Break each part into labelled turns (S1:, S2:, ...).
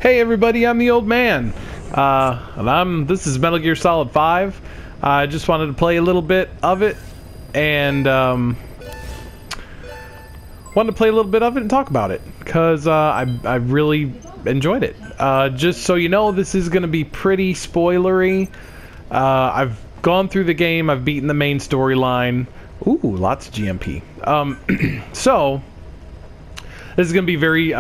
S1: Hey everybody, I'm the old man, and this is Metal Gear Solid 5. I just wanted to play a little bit of it, and talk about it, because I really enjoyed it. Just so you know, this is going to be pretty spoilery. I've gone through the game, I've beaten the main storyline. Ooh, lots of GMP. So, this is going to be very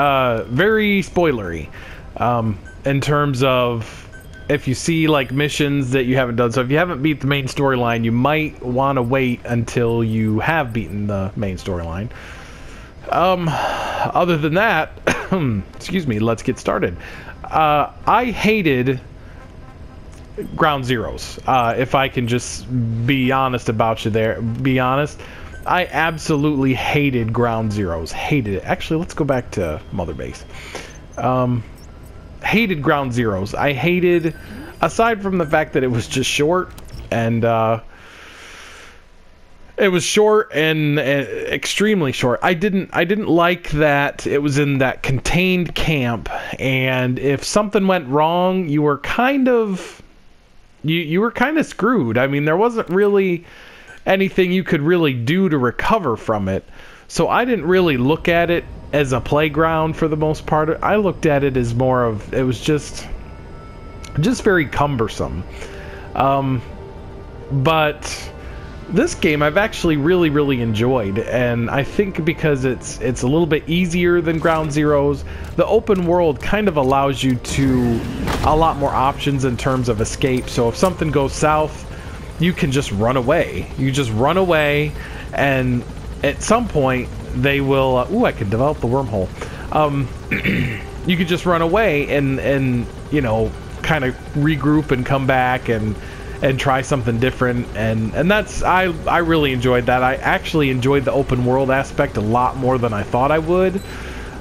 S1: spoilery. In terms of if you see like missions that you haven't done. So if you haven't beat the main storyline, you might want to wait until you have beaten the main storyline. Other than that, excuse me, let's get started. I hated Ground Zeroes. If I can just be honest about you there, I absolutely hated Ground Zeroes. Hated it. Actually, let's go back to Mother Base. Hated Ground Zeroes. I hated, aside from the fact that it was just short, and it was short and extremely short. I didn't like that it was in that contained camp, and if something went wrong, you were kind of screwed. I mean, there wasn't really anything you could really do to recover from it. So I didn't really look at it as a playground for the most part. I looked at it as more of, it was just very cumbersome. But this game I've actually really enjoyed, and I think because it's a little bit easier than Ground Zeroes, the open world kind of allows you to a lot more options in terms of escape. So if something goes south, you can just run away. You just run away, and at some point they will ooh, I could develop the wormhole. You could just run away and you know, kind of regroup and come back and try something different, and that's I really enjoyed that. I actually enjoyed the open world aspect a lot more than I thought I would.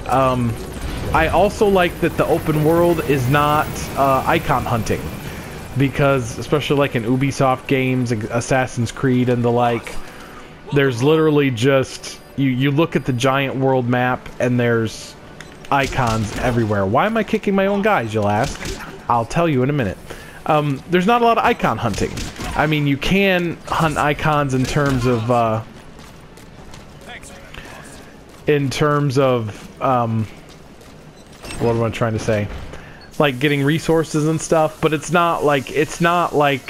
S1: I also like that the open world is not icon hunting, because especially like in Ubisoft games, Assassin's Creed and the like, there's literally just you look at the giant world map and there's icons everywhere. Why am I kicking my own guys, you'll ask? I'll tell you in a minute. There's not a lot of icon hunting. I mean, you can hunt icons in terms of what am I trying to say? Like getting resources and stuff, but it's not like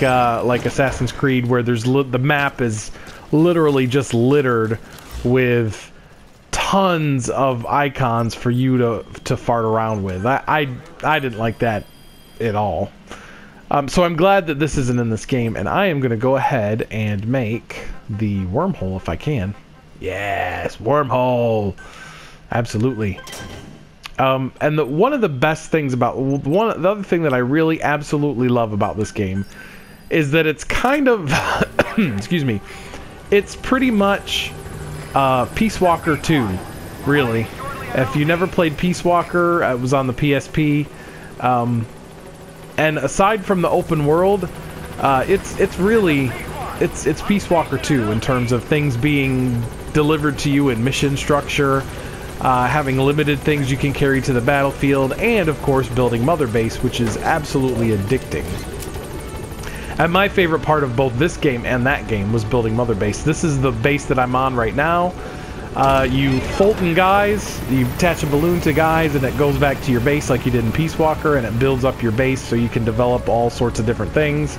S1: Assassin's Creed, where there's the map is literally just littered with tons of icons for you to fart around with. I didn't like that at all. So I'm glad that this isn't in this game, and I am going to go ahead and make the wormhole if I can. Yes, wormhole. Absolutely. And one of the best things about the other thing that I really absolutely love about this game is that it's kind of excuse me, it's pretty much Peace Walker 2, really. If you never played Peace Walker, it was on the PSP. And aside from the open world, it's really Peace Walker 2 in terms of things being delivered to you in mission structure, having limited things you can carry to the battlefield, and of course building Mother Base, which is absolutely addicting. And my favorite part of both this game and that game was building Mother Base. This is the base that I'm on right now. You Fulton guys, you attach a balloon to guys, and it goes back to your base like you did in Peace Walker, and it builds up your base so you can develop all sorts of different things.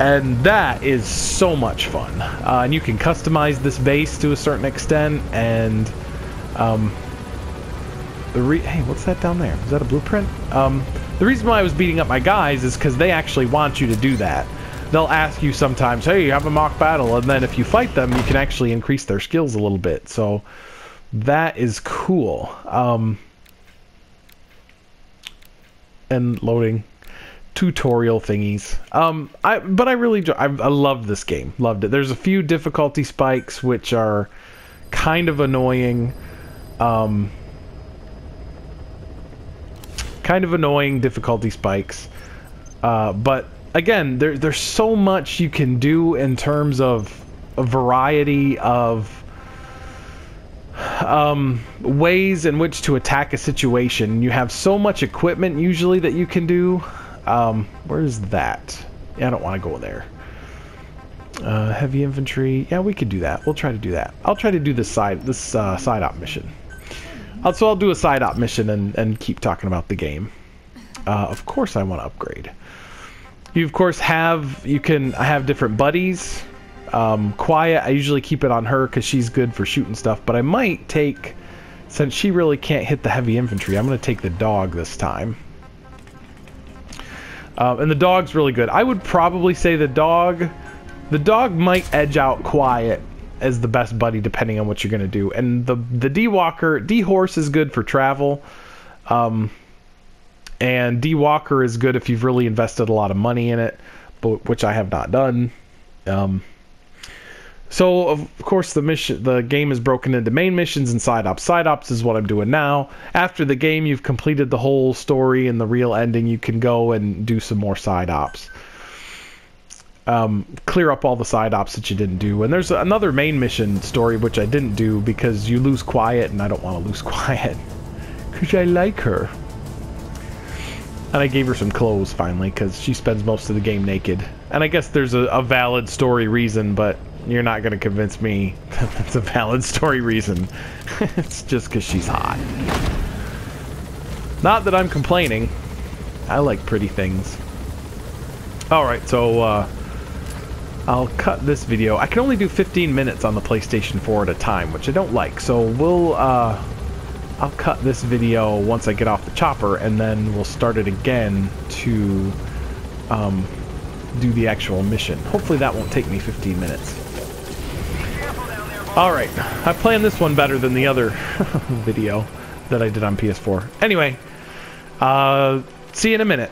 S1: And that is so much fun. And you can customize this base to a certain extent, and hey, what's that down there? Is that a blueprint? The reason why I was beating up my guys is because they actually want you to do that. They'll ask you sometimes, hey, you have a mock battle, and then if you fight them, you can actually increase their skills a little bit. So that is cool. And loading tutorial thingies. But I really I love this game. Loved it. There's a few difficulty spikes which are kind of annoying. Kind of annoying difficulty spikes, but again, there's so much you can do in terms of a variety of ways in which to attack a situation. You have so much equipment usually that you can do. Where's that? Yeah, I don't want to go there. Heavy infantry. Yeah, we could do that. We'll try to do that. I'll try to do this side op mission. So I'll do a side op mission and keep talking about the game. Of course I want to upgrade. You of course have, I have different buddies. Quiet, I usually keep it on her because she's good for shooting stuff, but I might take, since she really can't hit the heavy infantry, I'm going to take the dog this time. And the dog's really good. I would probably say the dog might edge out Quiet as the best buddy depending on what you're going to do. And the D-Horse is good for travel. And D-Walker is good if you've really invested a lot of money in it, which I have not done. So of course the game is broken into main missions and side ops. Side ops is what I'm doing now. After the game you've completed the whole story and the real ending, you can go and do some more side ops. Clear up all the side ops that you didn't do. And there's another main mission story which I didn't do because you lose Quiet and I don't want to lose Quiet. Because I like her. And I gave her some clothes finally because she spends most of the game naked. And I guess there's a valid story reason, but you're not going to convince me that that's a valid story reason. It's just because she's hot. Not that I'm complaining. I like pretty things. Alright, so I'll cut this video. I can only do 15 minutes on the PlayStation 4 at a time, which I don't like. So I'll cut this video once I get off the chopper, and then we'll start it again to do the actual mission. Hopefully that won't take me 15 minutes. Alright, I planned this one better than the other video that I did on PS4. Anyway, see you in a minute.